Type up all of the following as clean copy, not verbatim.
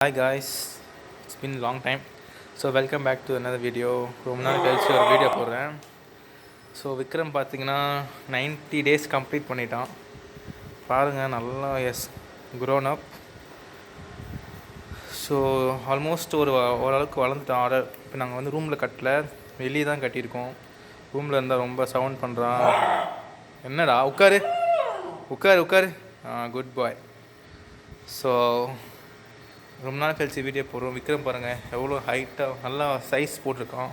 Hi guys, it's been a long time. So welcome back to another video. ரொம்ப நாள் கழிச்சு ஒரு video போடுறேன். ஸோ விக்ரம் பார்த்தீங்கன்னா 90 days கம்ப்ளீட் பண்ணிட்டான். பாருங்கள் நல்லா grown up. ஸோ ஆல்மோஸ்ட் ஓரளவுக்கு வளர்ந்துட்டான் ஆர்டர். இப்போ நாங்கள் வந்து ரூமில் கட்டல, வெளியே தான் கட்டியிருக்கோம். ரூமில் இருந்தால் ரொம்ப சவுண்ட் பண்ணுறான். என்னடா உட்காரு உட்காரு உட்காரு. குட் பாய். ஸோ ரொம்ப நாள் கழிச்சு வீடியோ போடுறோம். விக்ரம் பாருங்கள் எவ்வளோ ஹைட்டாக நல்லா சைஸ் போட்டிருக்கான்.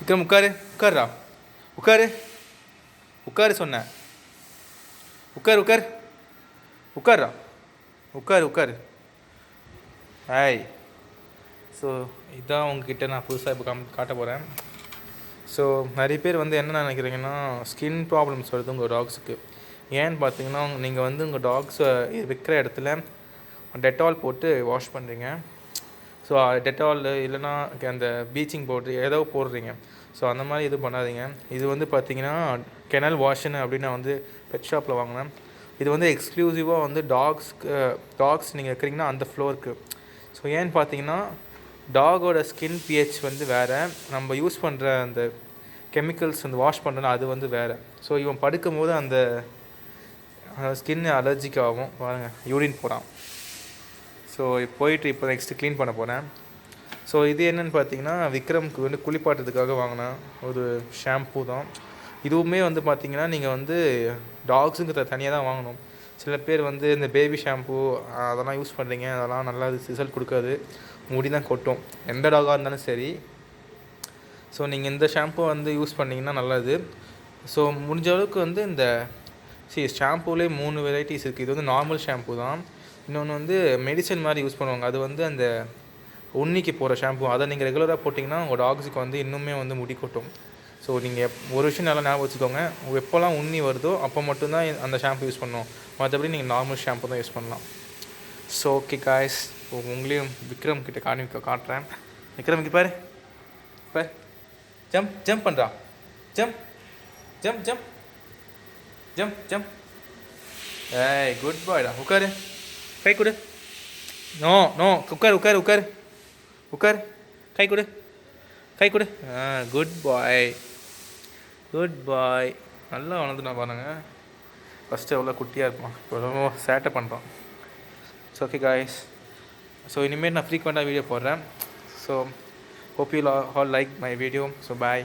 விக்ரம் உட்காரு உட்காருடா உட்காரு உட்காரு சொன்னேன். உட்காரு உட்காரு உட்காருடா உட்காரு உட்காரு. ஹாய். ஸோ இதான் உங்ககிட்ட நான் புதுசாக இப்போ காட்ட போகிறேன். ஸோ நிறைய பேர் வந்து என்ன நினைக்கிறீங்கன்னா ஸ்கின் ப்ராப்ளம்ஸ் வருது உங்கள் டாக்ஸுக்கு. ஏன்னு பார்த்தீங்கன்னா நீங்கள் வந்து உங்கள் டாக்ஸை விற்கிற இடத்துல டெட்டால் போட்டு வாஷ் பண்ணுறீங்க. ஸோ டெட்டால் இல்லைன்னா அந்த ப்ளீச்சிங் பவுட்ரு ஏதோ போடுறீங்க. ஸோ அந்த மாதிரி இது பண்ணாதீங்க. இது வந்து பார்த்தீங்கன்னா கெனல் வாஷ்னு அப்படின்னு நான் வந்து பெட் ஷாப்பில் வாங்கினேன். இது வந்து எக்ஸ்க்ளூசிவாக வந்து டாக்ஸ் நீங்கள் இருக்கிறீங்கன்னா அந்த ஃப்ளோருக்கு. ஸோ ஏன்னு பார்த்தீங்கன்னா டாகோட ஸ்கின் பிஹெச் வந்து வேறு, நம்ம யூஸ் பண்ணுற அந்த கெமிக்கல்ஸ் வந்து வாஷ் பண்ணுறோன்னா அது வந்து வேறு. ஸோ இவன் படுக்கும்போது அந்த ஸ்கின் அலர்ஜிக் ஆகும். பாருங்கள் யூரின் போகிறான். ஸோ போயிட்டு இப்போ நெக்ஸ்ட்டு க்ளீன் பண்ண போகிறேன். ஸோ இது என்னென்னு பார்த்தீங்கன்னா விக்ரம்க்கு வந்து குளிப்பாட்டுறதுக்காக வாங்கினேன் ஒரு ஷாம்பூ தான். இதுவுமே வந்து பார்த்திங்கன்னா நீங்கள் வந்து டாக்ஸுங்கிற தனியாக தான் வாங்கணும். சில பேர் வந்து இந்த பேபி ஷாம்பூ அதெல்லாம் யூஸ் பண்ணுறீங்க, அதெல்லாம் நல்லா ரிசல்ட் கொடுக்காது, முடி தான் கொட்டும் எந்த டாகாக இருந்தாலும் சரி. ஸோ நீங்கள் இந்த ஷாம்பூ வந்து யூஸ் பண்ணிங்கன்னா நல்லது. ஸோ முடிஞ்ச அளவுக்கு வந்து இந்த ஷாம்பூலேயே 3 வெரைட்டிஸ் இருக்குது. இது வந்து நார்மல் ஷாம்பூ தான். இன்னொன்று வந்து மெடிசன் மாதிரி யூஸ் பண்ணுவாங்க, அது வந்து அந்த உண்ணிக்கு போகிற ஷாம்பூ. அதை நீங்கள் ரெகுலராக போட்டிங்கன்னா உங்கள் டாக்ஸுக்கு வந்து இன்னுமே வந்து முடி கொட்டும். ஸோ நீங்கள் ஒரு விஷயம் நல்லா ஞாபகம் வச்சுக்கோங்க, எப்போல்லாம் உண்ணி வருதோ அப்போ மட்டும்தான் அந்த ஷாம்பு யூஸ் பண்ணணும். மற்றபடி நீங்கள் நார்மல் ஷாம்பு தான் யூஸ் பண்ணலாம். ஸோ ஓகே காய்ஸ், உங்களையும் விக்ரம் கிட்ட காட்டுறேன். விக்ரம் இங்கே பாரு, பாரு ஜம்ப் ஜம்ப் பண்ணுறா, jump jump jump jump jump. ஏய் குட் பாய்டா. உட்காரு, கை கொடு. நோ நோ, உட்கார் உட்கார் உட்கார் உட்கார். கை கொடு, கை கொடு. குட் பாய் குட் பாய். நல்லா வளர்ந்துட்டா பாருங்க. ஃபஸ்ட்டு எவ்வளோ குட்டியாக இருப்பான், இப்போ ரொம்ப சேட்டை பண்ணுறான். ஸோ ஓகே காய்ஸ், ஸோ இனிமேல் நான் ஃப்ரீக்வெண்ட்டாக வீடியோ போடுறேன். So hope you all like my video. So bye.